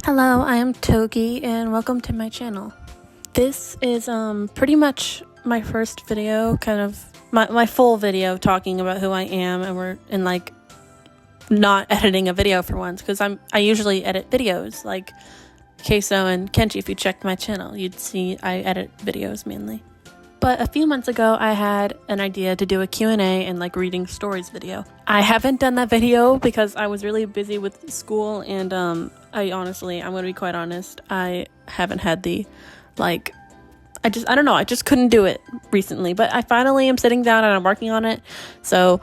Hello, I am Togi and welcome to my channel. This is pretty much my first video, kind of my full video talking about who I am, and we're in like not editing a video for once, because I usually edit videos like Queso and Kenji. If you checked my channel, you'd see I edit videos mainly. But a few months ago, I had an idea to do a Q&A and like reading stories video. I haven't done that video because I was really busy with school, and I'm gonna be quite honest, I haven't had the I don't know, I just couldn't do it recently. But I finally am sitting down and I'm working on it. So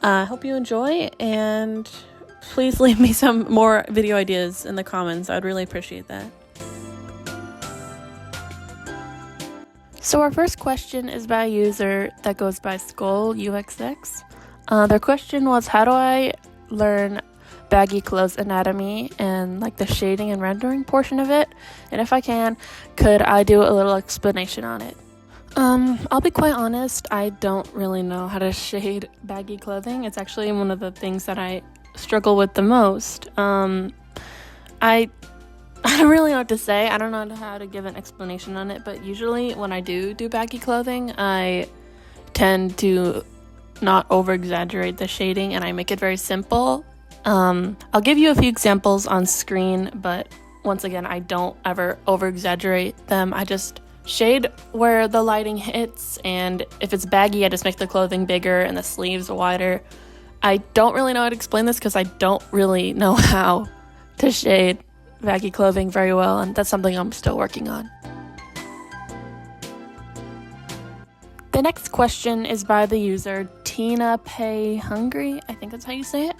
I hope you enjoy, and please leave me some more video ideas in the comments. I'd really appreciate that. So our first question is by a user that goes by SkullUXX. Their question was, how do I learn baggy clothes anatomy and like the shading and rendering portion of it? And if I can, could I do a little explanation on it? I'll be quite honest, I don't really know how to shade baggy clothing. It's actually one of the things that I struggle with the most. I don't really know what to say. I don't know how to give an explanation on it, but usually when I do baggy clothing, I tend to not over-exaggerate the shading, and I make it very simple. I'll give you a few examples on screen, but once again, I don't ever over-exaggerate them. I just shade where the lighting hits, and if it's baggy, I just make the clothing bigger and the sleeves wider. I don't really know how to explain this because I don't really know how to shade baggy clothing very well, and that's something I'm still working on. The next question is by the user Tina Pay Hungry. I think that's how you say it.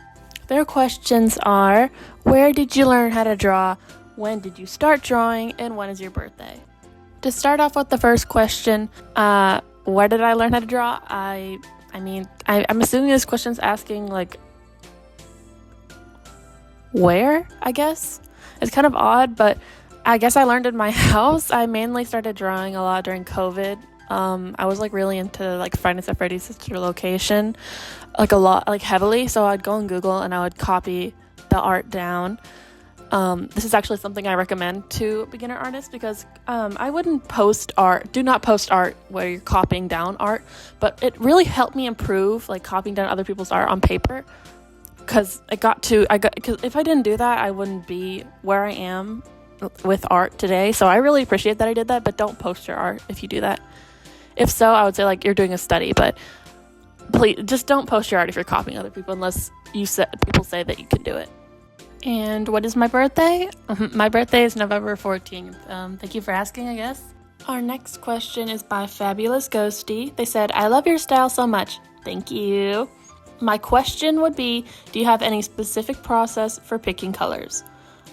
Their questions are, where did you learn how to draw? When did you start drawing? And when is your birthday? To start off with the first question, where did I learn how to draw? I'm assuming this question's asking like where, I guess. It's kind of odd, but I guess I learned in my house. I mainly started drawing a lot during COVID. I was like really into like Five Nights at Freddy's Sister Location, like a lot, like heavily. So I'd go on Google and I would copy the art down. This is actually something I recommend to beginner artists because I wouldn't post art. Do not post art where you're copying down art, but it really helped me improve like copying down other people's art on paper. Because if I didn't do that, I wouldn't be where I am with art today. So I really appreciate that I did that, but don't post your art if you do that. If so, I would say like you're doing a study, but please just don't post your art if you're copying other people unless people say that you can do it. And what is my birthday? My birthday is November 14th. Thank you for asking, I guess. Our next question is by Fabulous Ghosty. They said, I love your style so much. Thank you. My question would be, do you have any specific process for picking colors?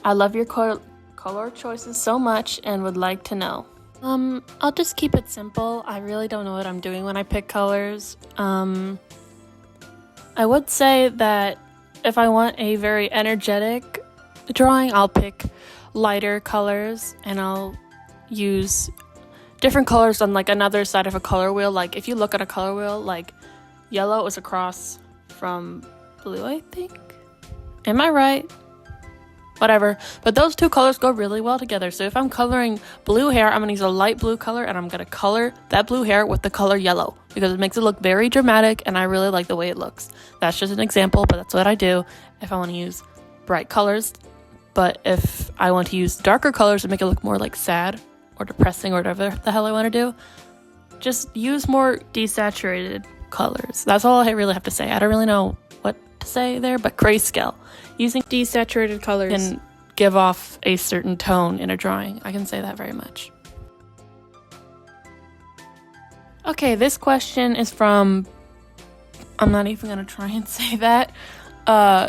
I love your color choices so much and would like to know. I'll just keep it simple. I really don't know what I'm doing when I pick colors. I would say that if I want a very energetic drawing, I'll pick lighter colors and I'll use different colors on like another side of a color wheel. Like if you look at a color wheel, like yellow is across from blue, I think. Am I right? Whatever. But those two colors go really well together. So if I'm coloring blue hair, I'm going to use a light blue color and I'm going to color that blue hair with the color yellow because it makes it look very dramatic and I really like the way it looks. That's just an example, but that's what I do if I want to use bright colors. But if I want to use darker colors to make it look more like sad or depressing or whatever the hell I want to do, just use more desaturated colors. That's all I really have to say. I don't really know what to say there, but grayscale. Using desaturated colors can give off a certain tone in a drawing. I can say that very much. Okay, this question is from... I'm not even going to try and say that.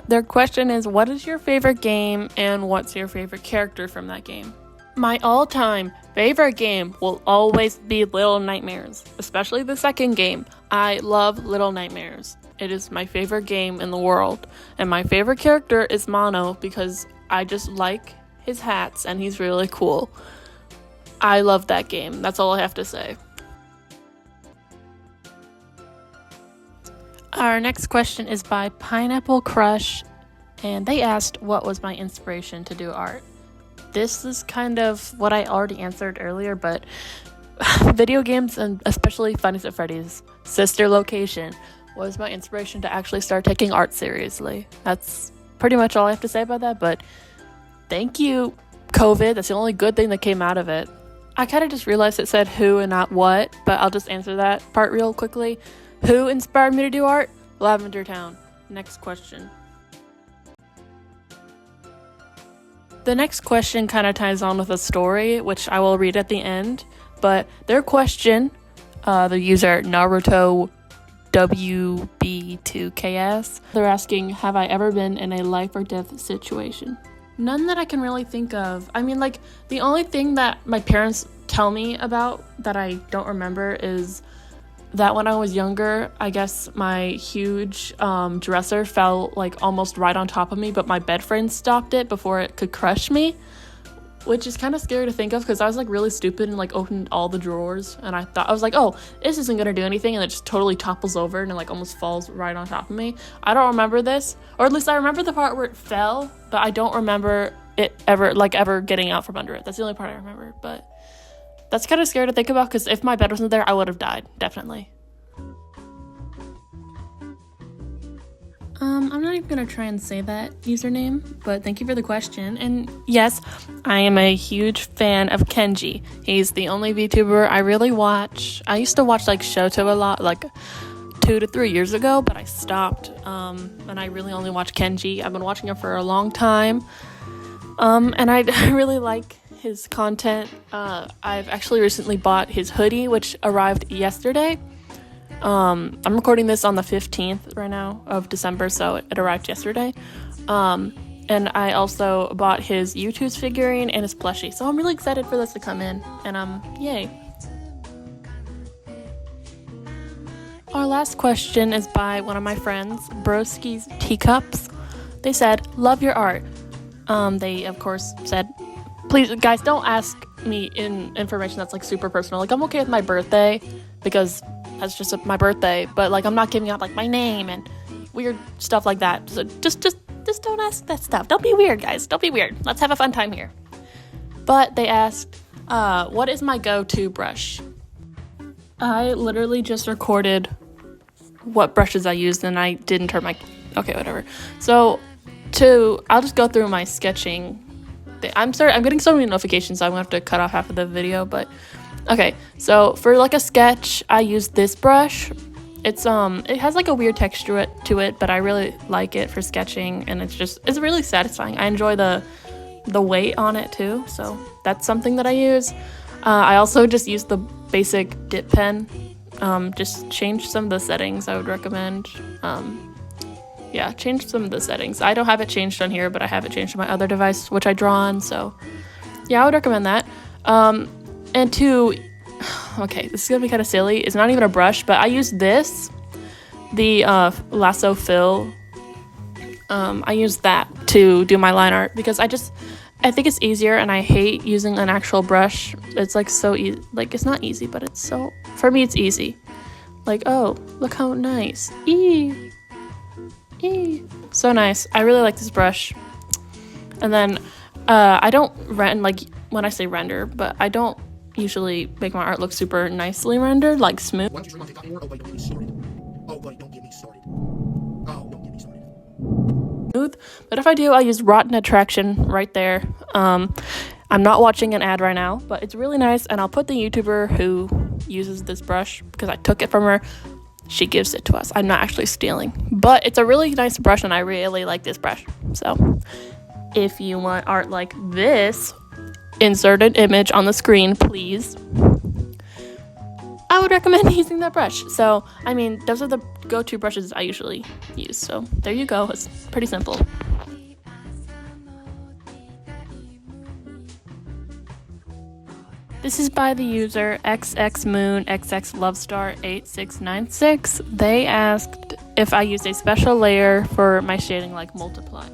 Their question is, what is your favorite game and what's your favorite character from that game? My all-time favorite game will always be Little Nightmares, especially the second game. I love Little Nightmares. It is my favorite game in the world. And my favorite character is Mono because I just like his hats and he's really cool. I love that game. That's all I have to say. Our next question is by Pineapple Crush, and they asked what was my inspiration to do art. this is kind of what I already answered earlier, but video games, and especially Five Nights at Freddy's sister location, was my inspiration to actually start taking art seriously. That's pretty much all I have to say about that, but thank you, COVID. That's the only good thing that came out of it. I kind of just realized it said who and not what, but I'll just answer that part real quickly. Who inspired me to do art? Lavender Town. Next question. The next question kind of ties on with a story, which I will read at the end. But their question, the user Naruto WB2KS, they're asking, have I ever been in a life or death situation? None that I can really think of. I mean, like, the only thing that my parents tell me about that I don't remember is that when I was younger, I guess my huge dresser fell like almost right on top of me, but my bed frame stopped it before it could crush me, which is kind of scary to think of because I was like really stupid and like opened all the drawers, and I was like, oh, this isn't gonna do anything, and it just totally topples over and it like almost falls right on top of me. I don't remember this, or at least I remember the part where it fell, but I don't remember it ever getting out from under it. That's the only part I remember, but that's kind of scary to think about because if my bed wasn't there, I would have died, definitely. I'm not even gonna try and say that username, but thank you for the question. And yes, I am a huge fan of Kenji. He's the only VTuber I really watch. I used to watch like Shoto a lot, like 2 to 3 years ago, but I stopped. And I really only watch Kenji. I've been watching him for a long time. And I really like his content. I've actually recently bought his hoodie, which arrived yesterday. I'm recording this on the 15th right now of December, so it arrived yesterday. And I also bought his YouTube's figurine and his plushie, so I'm really excited for this to come in, and yay. Our last question is by one of my friends, Broski's Teacups. They said, love your art. They of course said, please guys, don't ask me information that's like super personal. Like, I'm okay with my birthday because that's just my birthday, but like I'm not giving out like my name and weird stuff like that. So just don't ask that stuff. Don't be weird, guys. Don't be weird. Let's have a fun time here. But they asked, what is my go-to brush? I literally just recorded what brushes I used and I didn't turn my... Okay, whatever. So I'll just go through my sketching. I'm sorry, I'm getting so many notifications, so I'm gonna have to cut off half of the video, but okay. So for like a sketch, I use this brush. It's it has like a weird texture to it, but I really like it for sketching, and it's really satisfying. I enjoy the weight on it too, so that's something that I use. I also just use the basic dip pen. Just change some of the settings, I would recommend. Yeah, change some of the settings. I don't have it changed on here, but I have it changed on my other device, which I draw on, so yeah, I would recommend that. And two, okay, this is gonna be kind of silly. It's not even a brush, but I use this, the Lasso Fill. I use that to do my line art because I think it's easier, and I hate using an actual brush. It's like so easy. Like, it's not easy, but it's so, for me, it's easy. Like, oh, look how nice. So nice. I really like this brush. And then I don't when I say render, but I don't usually make my art look super nicely rendered, like smooth. But if I do, I'll use Rotten Attraction right there. I'm not watching an ad right now, but it's really nice, and I'll put the YouTuber who uses this brush because I took it from her. She gives it to us. I'm not actually stealing, but it's a really nice brush, and I really like this brush. So if you want art like this, insert an image on the screen, please. I would recommend using that brush. So, I mean, those are the go-to brushes I usually use. So there you go. It's pretty simple. This is by the user xxmoonxxlovestar8696. They asked if I use a special layer for my shading like Multiply.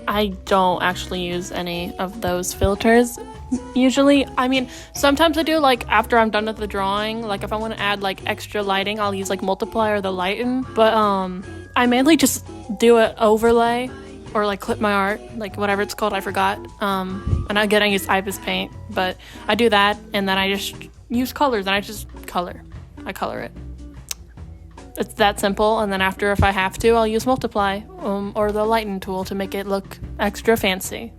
I don't actually use any of those filters usually. I mean, sometimes I do, like after I'm done with the drawing, like if I want to add like extra lighting, I'll use like Multiply or the Lighten, but I mainly just do an overlay or like clip my art, like whatever it's called, I forgot. And again, I use IBIS Paint, but I do that, and then I just use colors, and I just color. I color it. It's that simple, and then after, if I have to, I'll use Multiply or the Lighten tool to make it look extra fancy.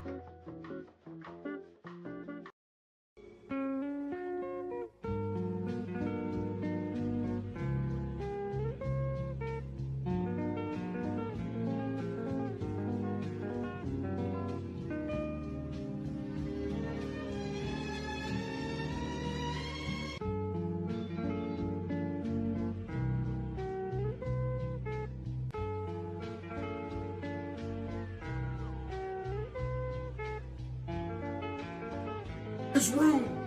This room